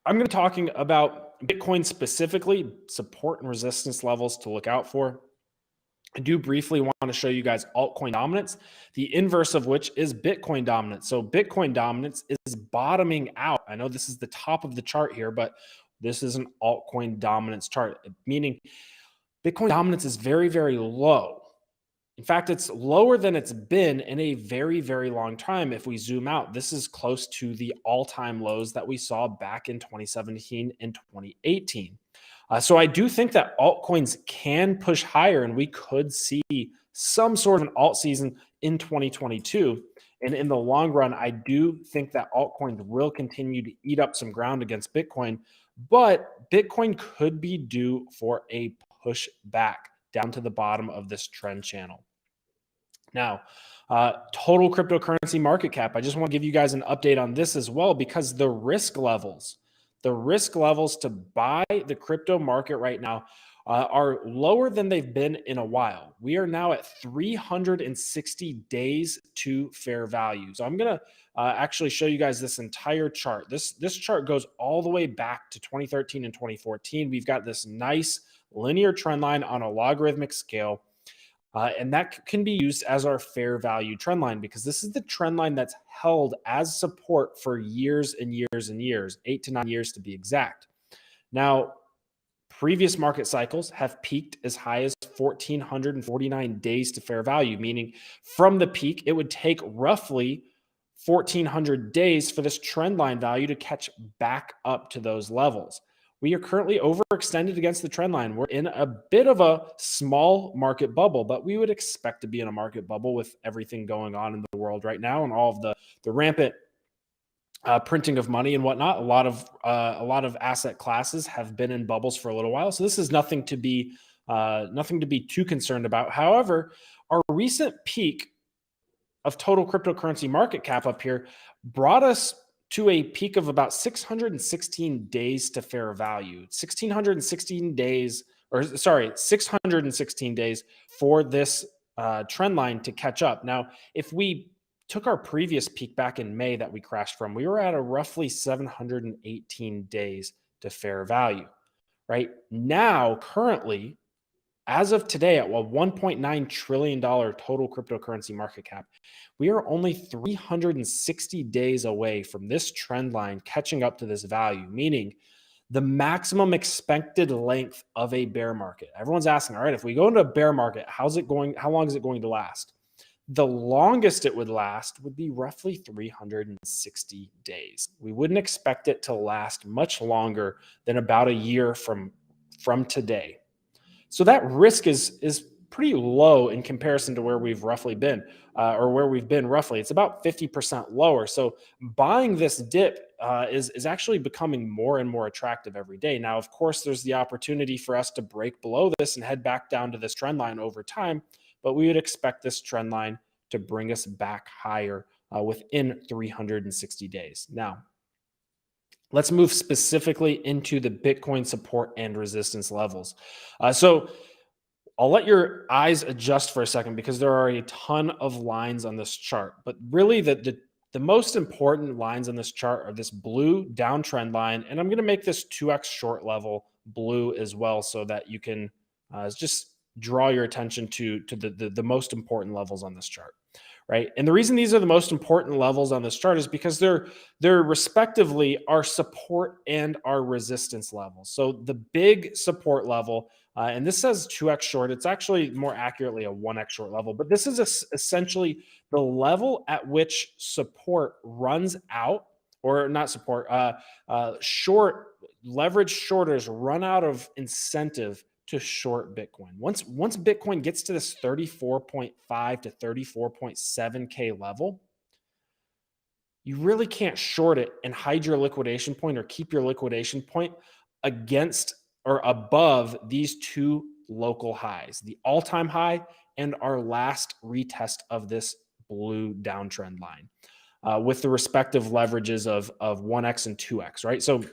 I'm going to be talking about Bitcoin specifically, support and resistance levels to look out for. I do briefly want to show you guys altcoin dominance, the inverse of which is Bitcoin dominance. So Bitcoin dominance is bottoming out. I know this is the top of the chart here, but this is an altcoin dominance chart, meaning Bitcoin dominance is very, very low. In fact, it's lower than it's been in a very, very long time. If we zoom out, this is close to the all-time lows that we saw back in 2017 and 2018. So I do think that altcoins can push higher and we could see some sort of an alt season in 2022. And in the long run, I do think that altcoins will continue to eat up some ground against Bitcoin, but Bitcoin could be due for a push back down to the bottom of this trend channel. Now, total cryptocurrency market cap. I just want to give you guys an update on this as well, because the risk levels to buy the crypto market right now are lower than they've been in a while. We are now at 360 days to fair value. So I'm going to actually show you guys this entire chart. This chart goes all the way back to 2013 and 2014. We've got this nice linear trend line on a logarithmic scale. And that can be used as our fair value trend line, because this is the trend line that's held as support for years and years and years, 8 to 9 years to be exact. Now, previous market cycles have peaked as high as 1,449 days to fair value, meaning from the peak, it would take roughly 1,400 days for this trend line value to catch back up to those levels. We are currently overextended against the trend line. We're in a bit of a small market bubble, but we would expect to be in a market bubble with everything going on in the world right now and all of the rampant printing of money and whatnot. A lot of asset classes have been in bubbles for a little while, so this is nothing to be too concerned about. However, our recent peak of total cryptocurrency market cap up here brought us to a peak of about 616 days to fair value. 616 days for this trend line to catch up. Now, if we took our previous peak back in May that we crashed from, we were at a roughly 718 days to fair value. Right now, currently, as of today, at a $1.9 trillion total cryptocurrency market cap, we are only 360 days away from this trend line catching up to this value, meaning the maximum expected length of a bear market. Everyone's asking, all right, if we go into a bear market, how long is it going to last? The longest it would last would be roughly 360 days. We wouldn't expect it to last much longer than about a year from today. So that risk is pretty low in comparison to where we've roughly been, or where we've been roughly. It's about 50% lower. So buying this dip is actually becoming more and more attractive every day. Now, of course, there's the opportunity for us to break below this and head back down to this trend line over time, but we would expect this trend line to bring us back higher within 360 days. Now, let's move specifically into the Bitcoin support and resistance levels. So I'll let your eyes adjust for a second, because there are a ton of lines on this chart. But really, the most important lines on this chart are this blue downtrend line. And I'm going to make this 2x short level blue as well, so that you can just draw your attention to the most important levels on this chart. Right. And the reason these are the most important levels on this chart is because they're respectively our support and our resistance levels. So the big support level, and this says 2x short, it's actually more accurately a 1x short level, but this is essentially the level at which support runs out, or not support, short leverage shorters run out of incentive to short Bitcoin. Once Bitcoin gets to this 34.5 to 34.7K level, you really can't short it and hide your liquidation point or keep your liquidation point against or above these two local highs, the all-time high and our last retest of this blue downtrend line, with the respective leverages of 1x and 2x, right? So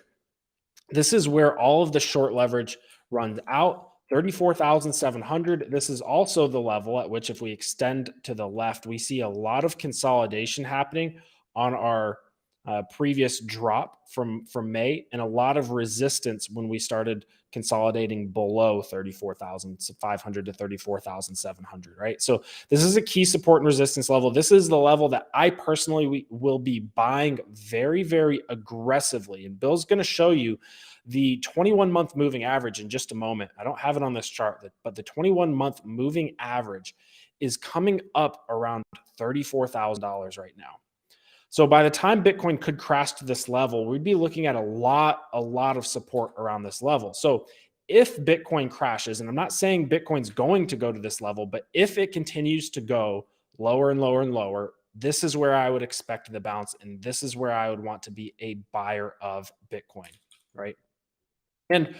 this is where all of the short leverage runs out, 34,700. This is also the level at which, if we extend to the left, we see a lot of consolidation happening on our previous drop from May, and a lot of resistance when we started consolidating below 34,500 to 34,700, right? So this is a key support and resistance level. This is the level that I personally will be buying very, very aggressively. And Bill's going to show you the 21-month moving average in just a moment. I don't have it on this chart, but the 21-month moving average is coming up around $34,000 right now. So by the time Bitcoin could crash to this level, we'd be looking at a lot of support around this level. So if Bitcoin crashes, and I'm not saying Bitcoin's going to go to this level, but if it continues to go lower and lower and lower, this is where I would expect the bounce, and this is where I would want to be a buyer of Bitcoin, right? And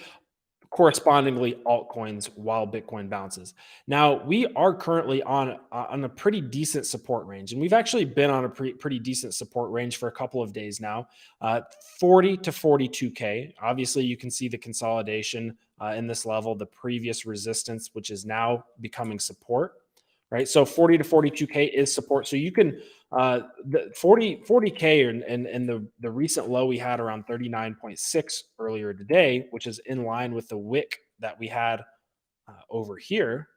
correspondingly altcoins while Bitcoin bounces. Now we are currently on a pretty decent support range, and we've actually been on a pretty decent support range for a couple of days now, 40 to 42K. Obviously, you can see the consolidation in this level, the previous resistance, which is now becoming support. Right, so 40 to 42K is support. So you can the 40K and the recent low we had around 39.6 earlier today, which is in line with the wick that we had over here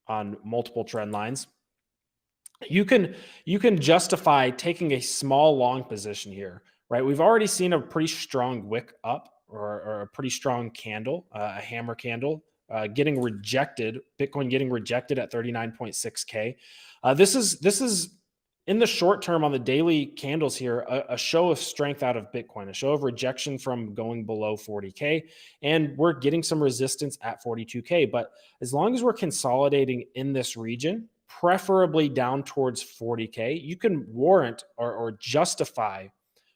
on multiple trend lines. You can justify taking a small long position here, right? We've already seen a pretty strong wick up, or a pretty strong candle, a hammer candle, getting rejected. Bitcoin getting rejected at 39.6K. This is in the short term on the daily candles here, a show of strength out of Bitcoin, a show of rejection from going below 40K, and we're getting some resistance at 42K. But as long as we're consolidating in this region, preferably down towards 40K, you can warrant or justify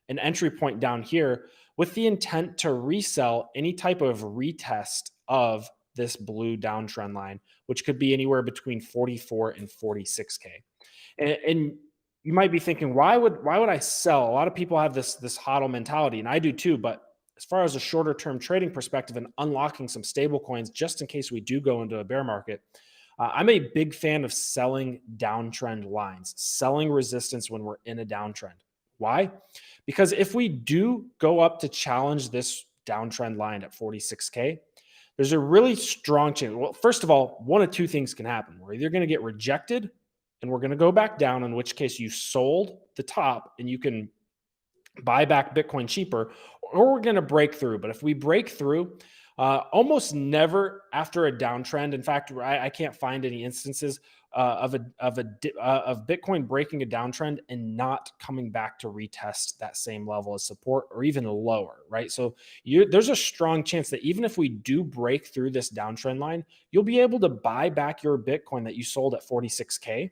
an entry point down here with the intent to resell any type of retest of this blue downtrend line, which could be anywhere between 44 and 46K. And you might be thinking, why would I sell? A lot of people have this hodl mentality, and I do too. But as far as a shorter term trading perspective and unlocking some stable coins, just in case we do go into a bear market, I'm a big fan of selling downtrend lines, selling resistance when we're in a downtrend. Why? Because if we do go up to challenge this downtrend line at 46K, there's a really strong chance. Well, first of all, one of two things can happen. We're either going to get rejected and we're going to go back down, in which case you sold the top and you can buy back Bitcoin cheaper, or we're going to break through. But if we break through, almost never after a downtrend. In fact, I can't find any instances of Bitcoin breaking a downtrend and not coming back to retest that same level of support or even lower, right? So there's a strong chance that even if we do break through this downtrend line, you'll be able to buy back your Bitcoin that you sold at 46K,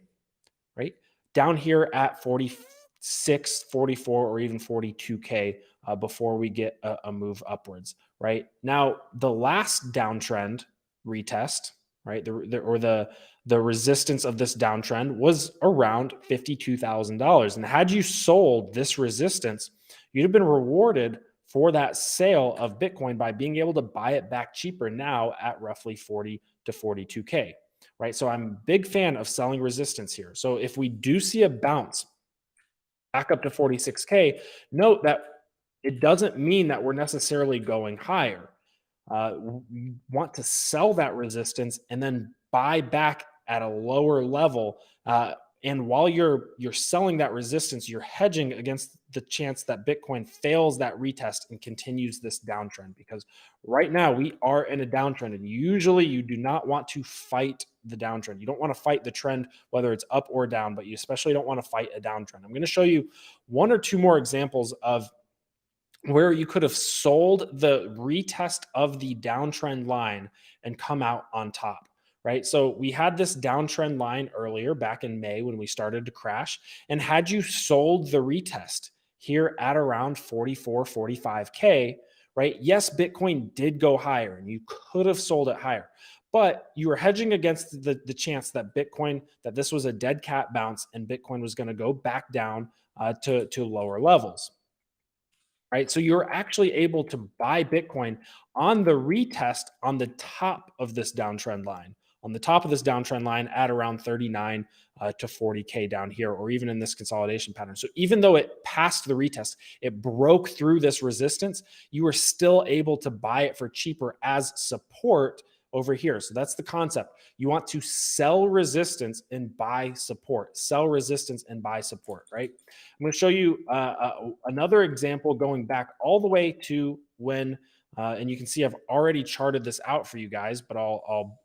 right? Down here at 46, 44, or even 42K before we get a move upwards, right? Now, the last downtrend retest, right? The resistance of this downtrend was around $52,000. And had you sold this resistance, you'd have been rewarded for that sale of Bitcoin by being able to buy it back cheaper now at roughly 40 to 42K, right? So I'm a big fan of selling resistance here. So if we do see a bounce back up to 46K, note that it doesn't mean that we're necessarily going higher. We want to sell that resistance and then buy back at a lower level. And while you're selling that resistance, you're hedging against the chance that Bitcoin fails that retest and continues this downtrend. Because right now we are in a downtrend, and usually you do not want to fight the downtrend. You don't want to fight the trend, whether it's up or down, but you especially don't want to fight a downtrend. I'm going to show you one or two more examples of where you could have sold the retest of the downtrend line and come out on top, right? So we had this downtrend line earlier back in May when we started to crash. And had you sold the retest here at around 44, 45K, right? Yes, Bitcoin did go higher and you could have sold it higher, but you were hedging against the chance that that this was a dead cat bounce and Bitcoin was going to go back down to lower levels. Right. So you're actually able to buy Bitcoin on the retest on the top of this downtrend line, on the top of this downtrend line at around 39 to 40K down here, or even in this consolidation pattern. So even though it passed the retest, it broke through this resistance, you were still able to buy it for cheaper as support over here. So that's the concept. You want to sell resistance and buy support. Sell resistance and buy support, right? I'm going to show you another example going back all the way to when, and you can see I've already charted this out for you guys, but I'll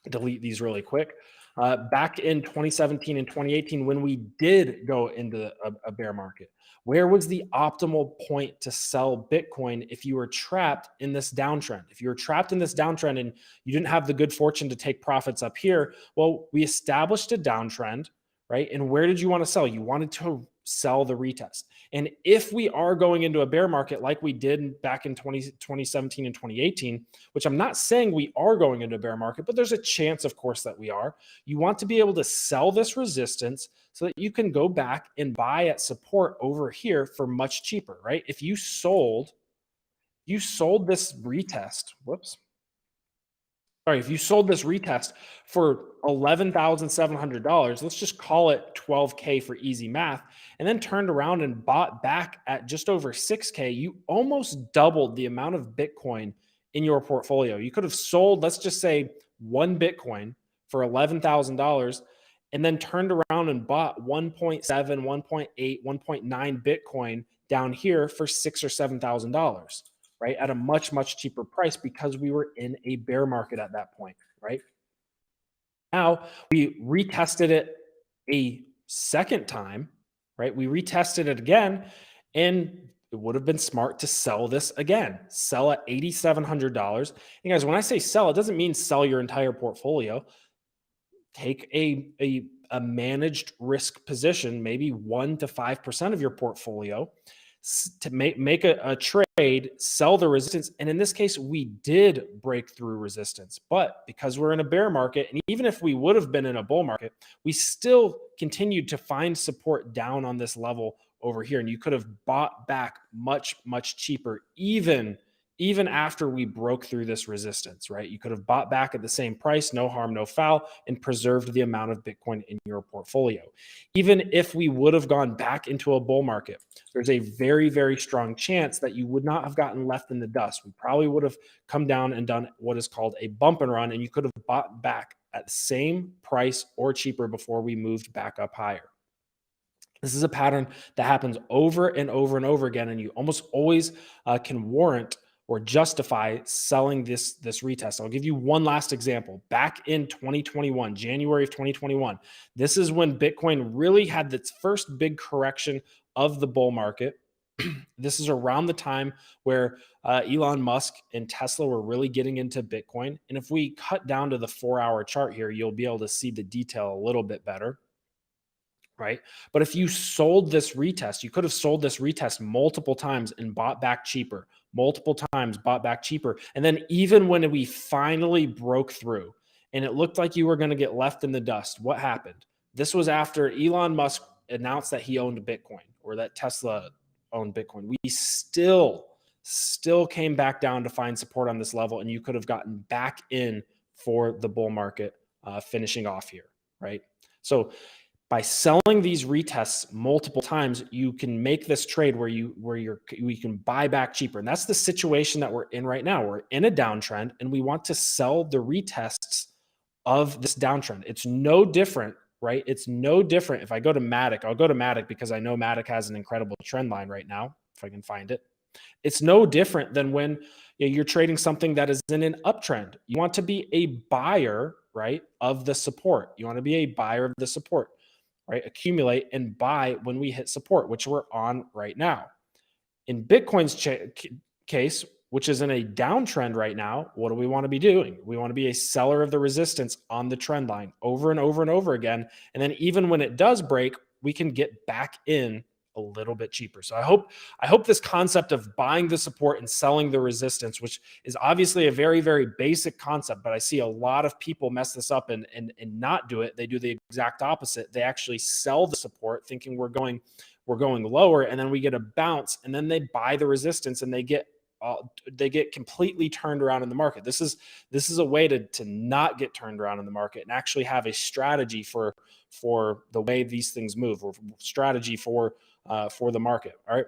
delete these really quick. Back in 2017 and 2018, when we did go into a bear market, where was the optimal point to sell Bitcoin if you were trapped in this downtrend? If you were trapped in this downtrend and you didn't have the good fortune to take profits up here, well, we established a downtrend, right? And where did you want to sell? You wanted to sell the retest. And if we are going into a bear market like we did back in 2017 and 2018, which I'm not saying we are going into a bear market, but there's a chance, of course, that we are, you want to be able to sell this resistance so that you can go back and buy at support over here for much cheaper, right? If you sold this retest, if you sold this retest for $11,700, let's just call it 12K for easy math, and then turned around and bought back at just over 6K, you almost doubled the amount of Bitcoin in your portfolio. You could have sold, let's just say, one Bitcoin for $11,000 and then turned around and bought 1.7, 1.8, 1.9 Bitcoin down here for $6,000 or $7,000. Right, at a much, much cheaper price because we were in a bear market at that point, right? Now, we retested it a second time, right? We retested it again, and it would have been smart to sell this again, sell at $8,700. And guys, when I say sell, it doesn't mean sell your entire portfolio. Take a managed risk position, maybe 1 to 5% of your portfolio, to make a trade, sell the resistance. And in this case, we did break through resistance. But because we're in a bear market, and even if we would have been in a bull market, we still continued to find support down on this level over here. And you could have bought back much, much cheaper, even after we broke through this resistance, right? You could have bought back at the same price, no harm, no foul, and preserved the amount of Bitcoin in your portfolio. Even if we would have gone back into a bull market, there's a very, very strong chance that you would not have gotten left in the dust. We probably would have come down and done what is called a bump and run, and you could have bought back at the same price or cheaper before we moved back up higher. This is a pattern that happens over and over and over again, and you almost always can warrant or justify selling this retest. I'll give you one last example. Back in 2021, January of 2021, this is when Bitcoin really had its first big correction of the bull market. This is around the time where Elon Musk and Tesla were really getting into Bitcoin. And if we cut down to the 4-hour chart here, you'll be able to see the detail a little bit better. Right? But if you sold this retest, you could have sold this retest multiple times and bought back cheaper, multiple times, bought back cheaper. And then even when we finally broke through and it looked like you were going to get left in the dust, what happened? This was after Elon Musk announced that he owned Bitcoin, or that Tesla owned Bitcoin. We still came back down to find support on this level, and you could have gotten back in for the bull market finishing off here, right? So by selling these retests multiple times, you can make this trade we can buy back cheaper. And that's the situation that we're in right now. We're in a downtrend, and we want to sell the retests of this downtrend. It's no different, right? It's no different. If I go to Matic, I'll go to Matic because I know Matic has an incredible trend line right now, if I can find it. It's no different than when you're trading something that is in an uptrend. You want to be a buyer, right, of the support. You want to be a buyer of the support. Right? Accumulate and buy when we hit support, which we're on right now. In Bitcoin's case, which is in a downtrend right now, what do we want to be doing? We want to be a seller of the resistance on the trend line over and over and over again. And then even when it does break, we can get back in a little bit cheaper. So I hope this concept of buying the support and selling the resistance, which is obviously a very, very basic concept, but I see a lot of people mess this up and not do it. They do the exact opposite. They actually sell the support thinking we're going lower, and then we get a bounce, and then they buy the resistance and they get they get completely turned around in the market. This is a way to not get turned around in the market and actually have a strategy for the way these things move, or strategy for the market. All right.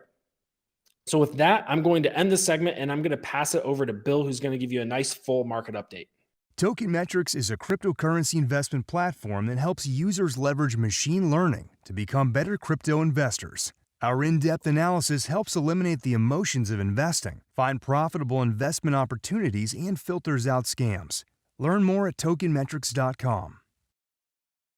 So with that, I'm going to end this segment and I'm going to pass it over to Bill, who's going to give you a nice full market update. Token Metrics is a cryptocurrency investment platform that helps users leverage machine learning to become better crypto investors. Our in-depth analysis helps eliminate the emotions of investing, find profitable investment opportunities, and filters out scams. Learn more at tokenmetrics.com.